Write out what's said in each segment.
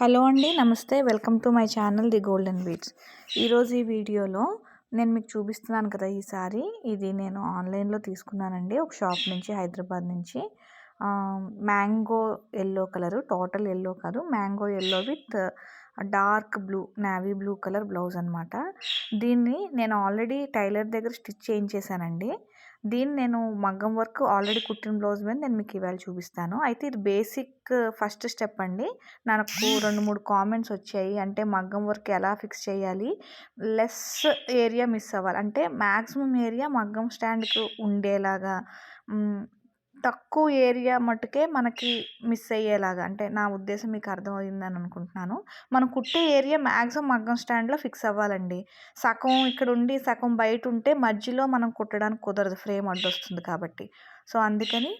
Hello అండి. నమస్తే. Welcome to my channel the golden beats. ఈరోజు ఈ వీడియోలో నేను మీకు చూపిస్తున్నాను కదా ఈ సారీ. ఇది నేను ఆన్లైన్‌లో తీసుకున్నానండి. ఒక షాప్ నుంచి, హైదరాబాద్ నుంచి. Mango yellow colour, total yellow కాదు, mango yellow with dark blue, navy blue colour blouse అనమాట. దీన్ని నేను ఆల్రెడీ టైలర్ దగ్గర స్టిచ్ చేయించేసానండి. దీన్ని నేను మగ్గం వర్క్ ఆల్రెడీ కుట్టిన బ్లౌజ్ మీద నేను మీకు ఇవాళ చూపిస్తాను. అయితే ఇది బేసిక్ ఫస్ట్ స్టెప్ అండి. నాకు 2, 3 కామెంట్స్ వచ్చాయి. అంటే మగ్గం వర్క్ ఎలా ఫిక్స్ చేయాలి, లెస్ ఏరియా మిస్ అవ్వాలి, అంటే మ్యాక్సిమం ఏరియా మగ్గం స్టాండ్కి ఉండేలాగా, తక్కువ ఏరియా మట్టుకే మనకి మిస్ అయ్యేలాగా, అంటే నా ఉద్దేశం మీకు అర్థమైందని అనుకుంటున్నాను. మనం కుట్టే ఏరియా మ్యాక్సిమం మగ్గం స్టాండ్లో ఫిక్స్ అవ్వాలండి. సగం ఇక్కడ ఉండి సగం బయట ఉంటే మధ్యలో మనం కుట్టడానికి కుదరదు, ఫ్రేమ్ అడ్డొస్తుంది కాబట్టి. సో అందుకని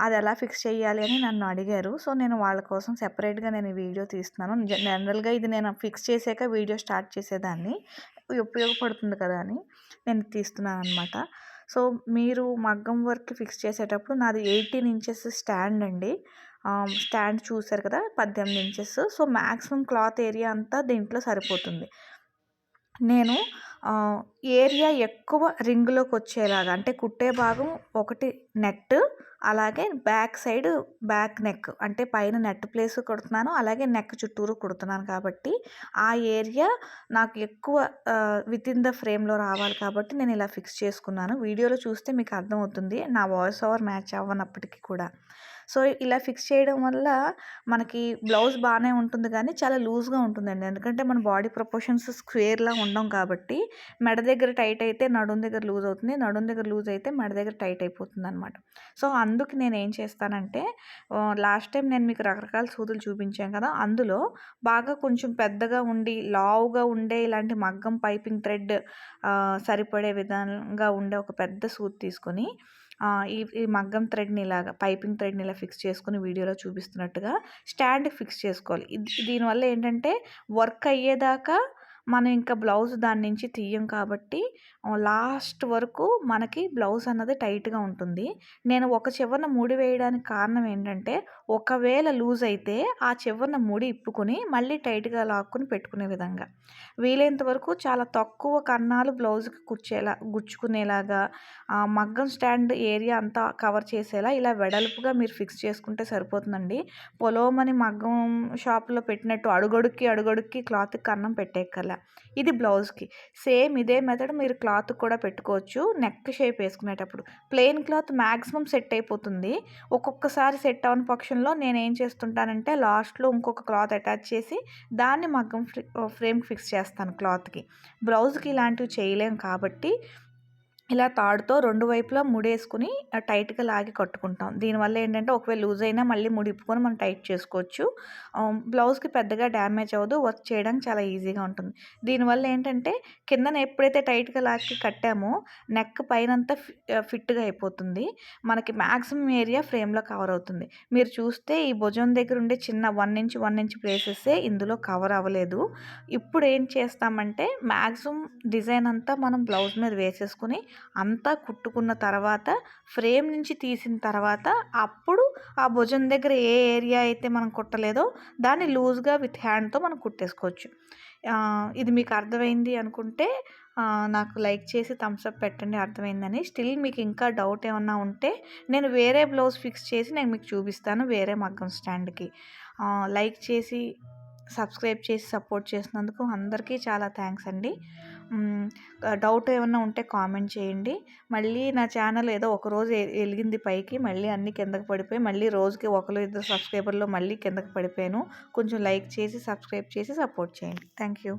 అది ఎలా ఫిక్స్ చేయాలి అని నన్ను అడిగారు. సో నేను వాళ్ళ కోసం సెపరేట్గా నేను ఈ వీడియో తీస్తున్నాను. జనరల్గా ఇది నేను ఫిక్స్ చేసాక వీడియో స్టార్ట్ చేసేదాన్ని, ఉపయోగపడుతుంది కదా అని నేను తీస్తున్నాను అనమాట. సో మీరు మగ్గం వర్క్ ఫిక్స్ చేసేటప్పుడు నాది 18 ఇంచెస్ స్టాండ్ అండి. స్టాండ్ చూసారు కదా, 18 inches. So maximum cloth area అంతా దీంట్లో సరిపోతుంది. నేను ఏరియా ఎక్కువ రింగ్లోకి వచ్చేలాగా, అంటే కుట్టే భాగం ఒకటి నెట్, అలాగే బ్యాక్ సైడ్ బ్యాక్ నెక్, అంటే పైన నెట్ ప్లేస్ కుడుతున్నాను, అలాగే నెక్ చుట్టూరు కుడుతున్నాను కాబట్టి ఆ ఏరియా నాకు ఎక్కువ విత్ ఇన్ ద ఫ్రేమ్లో రావాలి కాబట్టి నేను ఇలా ఫిక్స్ చేసుకున్నాను. వీడియోలో చూస్తే మీకు అర్థమవుతుంది నా వాయిస్ ఓవర్ మ్యాచ్ అవ్వనప్పటికీ కూడా. సో ఇలా ఫిక్స్ చేయడం వల్ల మనకి బ్లౌజ్ బాగానే ఉంటుంది, కానీ చాలా లూజ్గా ఉంటుందండి. ఎందుకంటే మన బాడీ ప్రపోర్షన్స్ స్క్వేర్లా ఉండం కాబట్టి మెడ దగ్గర టైట్ అయితే నడుం దగ్గర లూజ్ అవుతుంది, నడుం దగ్గర లూజ్ అయితే మెడ దగ్గర టైట్ అయిపోతుంది అనమాట. సో అందుకు నేను ఏం చేస్తానంటే, లాస్ట్ టైం నేను మీకు రకరకాల సూదులు చూపించాను కదా, అందులో బాగా కొంచెం పెద్దగా ఉండి లావుగా ఉండే ఇలాంటి మగ్గం పైపింగ్ థ్రెడ్ సరిపడే విధంగా ఉండే ఒక పెద్ద సూది తీసుకొని ఈ మగ్గం థ్రెడ్ని ఇలాగా, పైపింగ్ థ్రెడ్ని ఇలా ఫిక్స్ చేసుకుని వీడియోలో చూపిస్తున్నట్టుగా స్టాండ్కి ఫిక్స్ చేసుకోవాలి. దీనివల్ల ఏంటంటే వర్క్ అయ్యేదాకా మనం ఇంకా బ్లౌజ్ దాని నుంచి తీయం కాబట్టి లాస్ట్ వరకు మనకి బ్లౌజ్ అన్నది టైట్గా ఉంటుంది. నేను ఒక చివరన ముడి వేయడానికి కారణం ఏంటంటే, ఒకవేళ లూజ్ అయితే ఆ చివరన ముడి ఇప్పుకొని మళ్ళీ టైట్గా లాక్కుని పెట్టుకునే విధంగా, వీలైనంత వరకు చాలా తక్కువ కన్నాలు బ్లౌజ్కి గుచ్చుకునేలాగా, మగ్గం స్టాండ్ ఏరియా అంతా కవర్ చేసేలా ఇలా వెడల్పుగా మీరు ఫిక్స్ చేసుకుంటే సరిపోతుందండి. పొలోమని మగ్గం షాప్లో పెట్టినట్టు అడుగడుక్కి క్లాత్కి కన్నం పెట్టేక్కర్లా. ఇది బ్లౌజ్కి సేమ్ ఇదే మెథడ్ మీరు క్లాత్ కూడా పెట్టుకోవచ్చు. నెక్ షేప్ వేసుకునేటప్పుడు ప్లెయిన్ క్లాత్ మ్యాక్సిమం సెట్ అయిపోతుంది. ఒక్కొక్కసారి సెట్ అవ్వని పక్షంలో నేను ఏం చేస్తుంటానంటే, లాస్ట్లో ఇంకొక క్లాత్ అటాచ్ చేసి దాన్ని మగ్గం ఫ్రేమ్కి ఫిక్స్ చేస్తాను క్లాత్కి. బ్లౌజ్కి ఇలాంటివి చేయలేం కాబట్టి ఇలా తాడుతో 2 వైపులా ముడేసుకుని టైట్గా లాగి కట్టుకుంటాం. దీనివల్ల ఏంటంటే ఒకవేళ లూజ్ అయినా మళ్ళీ ముడిప్పుకొని మనం టైట్ చేసుకోవచ్చు. బ్లౌజ్కి పెద్దగా డ్యామేజ్ అవ్వదు, వర్క్ చేయడానికి చాలా ఈజీగా ఉంటుంది. దీనివల్ల ఏంటంటే కిందన ఎప్పుడైతే టైట్గా లాగి కట్టామో నెక్ పైనంతా ఫిట్గా అయిపోతుంది, మనకి మ్యాక్సిమం ఏరియా ఫ్రేమ్లో కవర్ అవుతుంది. మీరు చూస్తే ఈ భుజం దగ్గర ఉండే చిన్న 1 ఇంచ్ ప్లేసెసే ఇందులో కవర్ అవ్వలేదు. ఇప్పుడు ఏం చేస్తామంటే, మ్యాక్సిమం డిజైన్ అంతా మనం బ్లౌజ్ మీద వేసేసుకుని అంతా కుట్టుకున్న తర్వాత, ఫ్రేమ్ నుంచి తీసిన తర్వాత, అప్పుడు ఆ భుజం దగ్గర ఏ ఏరియా అయితే మనం కుట్టలేదో దాన్ని లూజ్గా విత్ హ్యాండ్తో మనం కుట్టేసుకోవచ్చు. ఇది మీకు అర్థమైంది అనుకుంటే నాకు లైక్ చేసి థమ్స్ అప్ పెట్టండి అర్థమైందని. స్టిల్ మీకు ఇంకా డౌట్ ఏమన్నా ఉంటే నేను వేరే బ్లౌజ్ ఫిక్స్ చేసి నేను మీకు చూపిస్తాను, వేరే మగ్గం స్టాండ్కి. లైక్ చేసి సబ్స్క్రైబ్ చేసి సపోర్ట్ చేసినందుకు అందరికీ చాలా థ్యాంక్స్ అండి. డౌట్ ఏమన్నా ఉంటే కామెంట్ చేయండి. మళ్ళీ నా ఛానల్ ఏదో ఒకరోజు వెలిగింది పైకి, మళ్ళీ అన్నీ కిందకి పడిపోయి, మళ్ళీ రోజుకి 1-2 సబ్స్క్రైబర్లో మళ్ళీ కిందకి పడిపోయాను. కొంచెం లైక్ చేసి సబ్స్క్రైబ్ చేసి సపోర్ట్ చేయండి. Thank you.